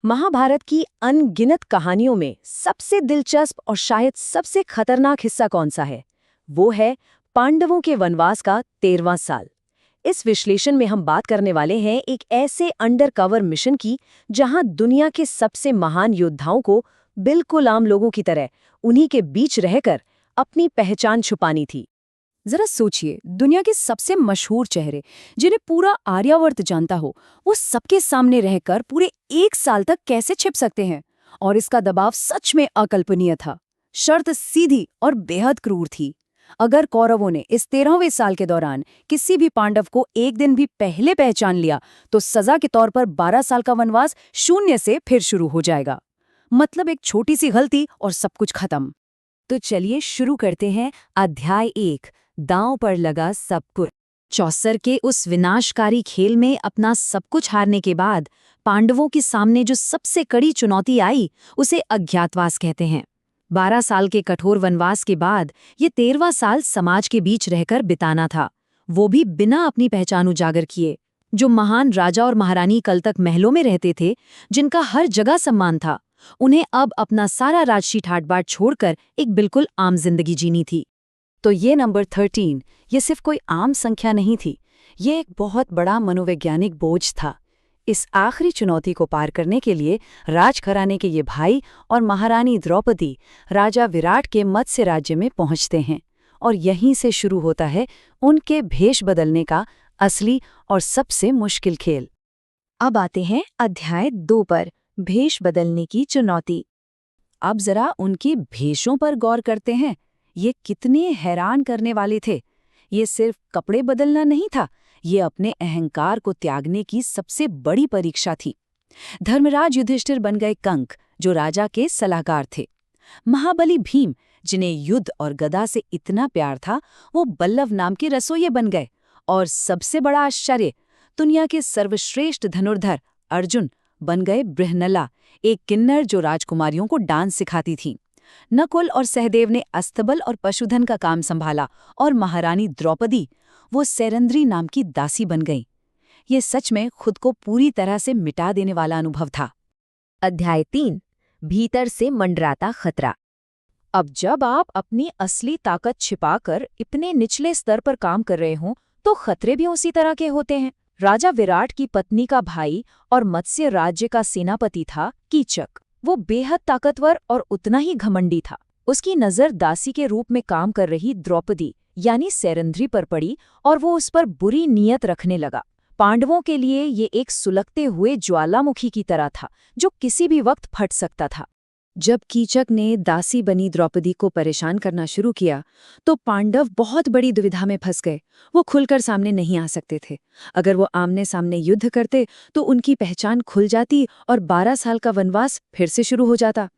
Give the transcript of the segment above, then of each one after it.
महाभारत की अनगिनत कहानियों में सबसे दिलचस्प और शायद सबसे खतरनाक हिस्सा कौन सा है? वो है पांडवों के वनवास का 13वां साल। इस विश्लेषण में हम बात करने वाले हैं एक ऐसे अंडरकवर मिशन की जहां दुनिया के सबसे महान योद्धाओं को बिल्कुल आम लोगों की तरह उन्हीं के बीच रहकर अपनी पहचान छुपानी थी। जरा सोचिए, दुनिया के सबसे मशहूर चेहरे जिन्हें पूरा आर्यावर्त जानता हो, वो सबके सामने रहकर पूरे 1 साल तक कैसे छिप सकते हैं? और इसका दबाव सच में अकल्पनीय था। शर्त सीधी और बेहद क्रूर थी। अगर कौरवों ने इस 13वें साल के दौरान किसी भी पांडव को एक दिन भी पहले पहचान लिया, तो सजा के तौर पर 12 साल का वनवास शून्य से फिर शुरू हो जाएगा। मतलब एक छोटी सी गलती और सब कुछ खत्म। तो चलिए शुरू करते हैं अध्याय 1, दांव पर लगा सब कुछ। चौसर के उस विनाशकारी खेल में अपना सब कुछ हारने के बाद पांडवों के सामने जो सबसे कड़ी चुनौती आई, उसे अज्ञातवास कहते हैं। 12 साल के कठोर वनवास के बाद ये 13वां साल समाज के बीच रहकर बिताना था, वो भी बिना अपनी पहचान उजागर किए। जो महान राजा और महारानी कल तक महलों में रहते थे, जिनका हर जगह सम्मान था, उन्हें अब अपना सारा राजसी ठाट-बाट छोड़कर एक बिल्कुल आम जिंदगी जीनी थी। तो ये नंबर 13, ये सिर्फ कोई आम संख्या नहीं थी, ये एक बहुत बड़ा मनोवैज्ञानिक बोझ था। इस आखिरी चुनौती को पार करने के लिए राजघराने के ये भाई और महारानी द्रौपदी राजा विराट के मत्स्य राज्य में पहुंचते हैं, और यहीं से शुरू होता है उनके भेष बदलने का असली और सबसे मुश्किल खेल। अब आते हैं अध्याय 2 पर, भेष बदलने की चुनौती। अब जरा उनके भेषों पर गौर करते हैं। ये कितने हैरान करने वाले थे। ये सिर्फ कपड़े बदलना नहीं था, ये अपने अहंकार को त्यागने की सबसे बड़ी परीक्षा थी। धर्मराज युधिष्ठिर बन गए कंक, जो राजा के सलाहकार थे। महाबली भीम, जिन्हें युद्ध और गदा से इतना प्यार था, वो बल्लभ नाम के रसोइये बन गए। और सबसे बड़ा आश्चर्य, दुनिया के सर्वश्रेष्ठ धनुर्धर अर्जुन बन गए बृहनला, एक किन्नर जो राजकुमारियों को डांस सिखाती थी। नकुल और सहदेव ने अस्तबल और पशुधन का काम संभाला, और महारानी द्रौपदी, वो सैरंध्री नाम की दासी बन गई। ये सच में खुद को पूरी तरह से मिटा देने वाला अनुभव था। अध्याय 3, भीतर से मंडराता खतरा। अब जब आप अपनी असली ताकत छिपाकर इतने निचले स्तर पर काम कर रहे हों, तो खतरे भी उसी तरह के होते हैं। राजा विराट की पत्नी का भाई और मत्स्य राज्य का सेनापति था कीचक। वो बेहद ताकतवर और उतना ही घमंडी था। उसकी नजर दासी के रूप में काम कर रही द्रौपदी यानी सैरंध्री पर पड़ी, और वो उस पर बुरी नीयत रखने लगा। पांडवों के लिए ये एक सुलगते हुए ज्वालामुखी की तरह था, जो किसी भी वक्त फट सकता था। जब कीचक ने दासी बनी द्रौपदी को परेशान करना शुरू किया, तो पांडव बहुत बड़ी दुविधा में फंस गए। वो खुलकर सामने नहीं आ सकते थे। अगर वो आमने सामने युद्ध करते तो उनकी पहचान खुल जाती और 12 साल का वनवास फिर से शुरू हो जाता।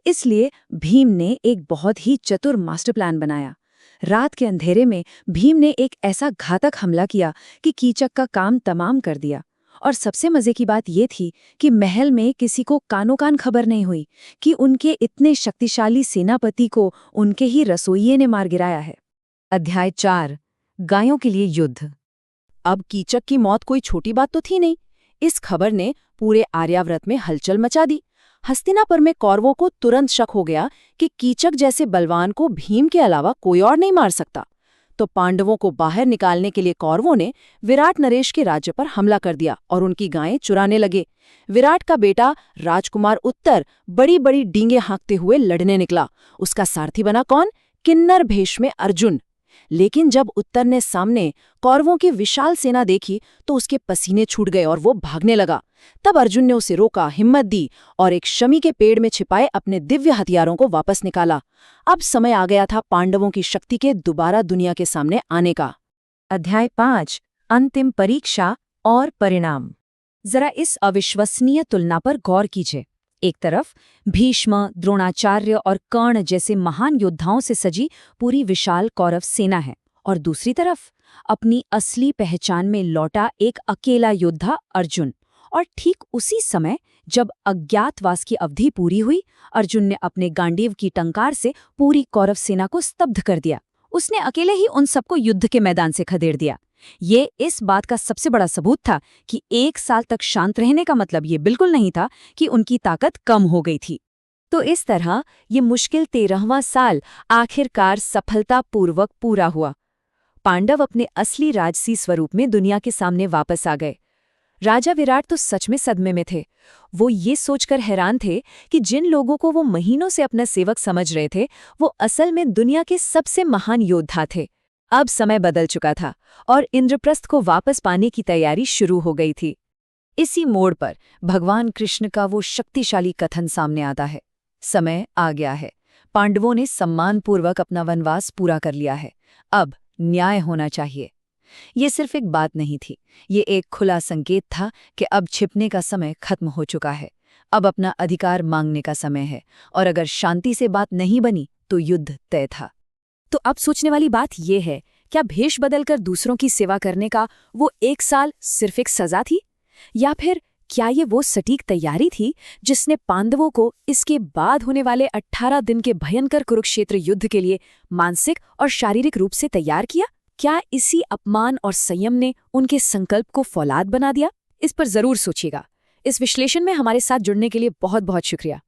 इसलिए भीम ने एक बहुत ही चतुर मास्टर प्लान बनाया। रात के अंधेरे में भीम ने एक ऐसा घातक हमला किया कि कीचक का काम तमाम कर दिया। और सबसे मजे की बात ये थी कि महल में किसी को कानो कान खबर नहीं हुई कि उनके इतने शक्तिशाली सेनापति को उनके ही रसोइये ने मार गिराया है। अध्याय 4, गायों के लिए युद्ध। अब कीचक की मौत कोई छोटी बात तो थी नहीं। इस खबर ने पूरे आर्यावर्त में हलचल मचा दी। हस्तिनापुर में कौरवों को तुरंत शक हो गया कि कीचक जैसे बलवान को भीम के अलावा कोई और नहीं मार सकता। तो पांडवों को बाहर निकालने के लिए कौरवों ने विराट नरेश के राज्य पर हमला कर दिया और उनकी गायें चुराने लगे। विराट का बेटा राजकुमार उत्तर बड़ी बड़ी डींगे हाँकते हुए लड़ने निकला। उसका सारथी बना कौन? किन्नर भेष में अर्जुन। लेकिन जब उत्तर ने सामने कौरवों की विशाल सेना देखी, तो उसके पसीने छूट गए और वो भागने लगा। तब अर्जुन ने उसे रोका, हिम्मत दी और एक शमी के पेड़ में छिपाए अपने दिव्य हथियारों को वापस निकाला। अब समय आ गया था पांडवों की शक्ति के दोबारा दुनिया के सामने आने का। अध्याय 5, अंतिम परीक्षा और परिणाम। जरा इस अविश्वसनीय तुलना पर गौर कीजिए। एक तरफ भीष्म, द्रोणाचार्य और कर्ण जैसे महान योद्धाओं से सजी पूरी विशाल कौरव सेना है, और दूसरी तरफ अपनी असली पहचान में लौटा एक अकेला योद्धा अर्जुन। और ठीक उसी समय जब अज्ञातवास की अवधि पूरी हुई, अर्जुन ने अपने गांडीव की टंकार से पूरी कौरव सेना को स्तब्ध कर दिया। उसने अकेले ही उन सबको युद्ध के मैदान से खदेड़ दिया। ये इस बात का सबसे बड़ा सबूत था कि 1 साल तक शांत रहने का मतलब ये बिल्कुल नहीं था कि उनकी ताकत कम हो गई थी। तो इस तरह ये मुश्किल 13वां साल आखिरकार सफलतापूर्वक पूरा हुआ। पांडव अपने असली राजसी स्वरूप में दुनिया के सामने वापस आ गए। राजा विराट तो सच में सदमे में थे। वो ये सोचकर हैरान थे कि जिन लोगों को वो महीनों से अपना सेवक समझ रहे थे, वो असल में दुनिया के सबसे महान योद्धा थे। अब समय बदल चुका था और इंद्रप्रस्थ को वापस पाने की तैयारी शुरू हो गई थी। इसी मोड़ पर भगवान कृष्ण का वो शक्तिशाली कथन सामने आता है। समय आ गया है। पांडवों ने सम्मानपूर्वक अपना वनवास पूरा कर लिया है। अब न्याय होना चाहिए। ये सिर्फ एक बात नहीं थी, ये एक खुला संकेत था कि अब छिपने का समय खत्म हो चुका है। अब अपना अधिकार मांगने का समय है, और अगर शांति से बात नहीं बनी तो युद्ध तय था। तो अब सोचने वाली बात ये है, क्या भेष बदलकर दूसरों की सेवा करने का वो 1 साल सिर्फ एक सजा थी, या फिर क्या ये वो सटीक तैयारी थी जिसने पांडवों को इसके बाद होने वाले 18 दिन के भयंकर कुरुक्षेत्र युद्ध के लिए मानसिक और शारीरिक रूप से तैयार किया? क्या इसी अपमान और संयम ने उनके संकल्प को फौलाद बना दिया? इस पर जरूर सोचिएगा। इस विश्लेषण में हमारे साथ जुड़ने के लिए बहुत बहुत शुक्रिया।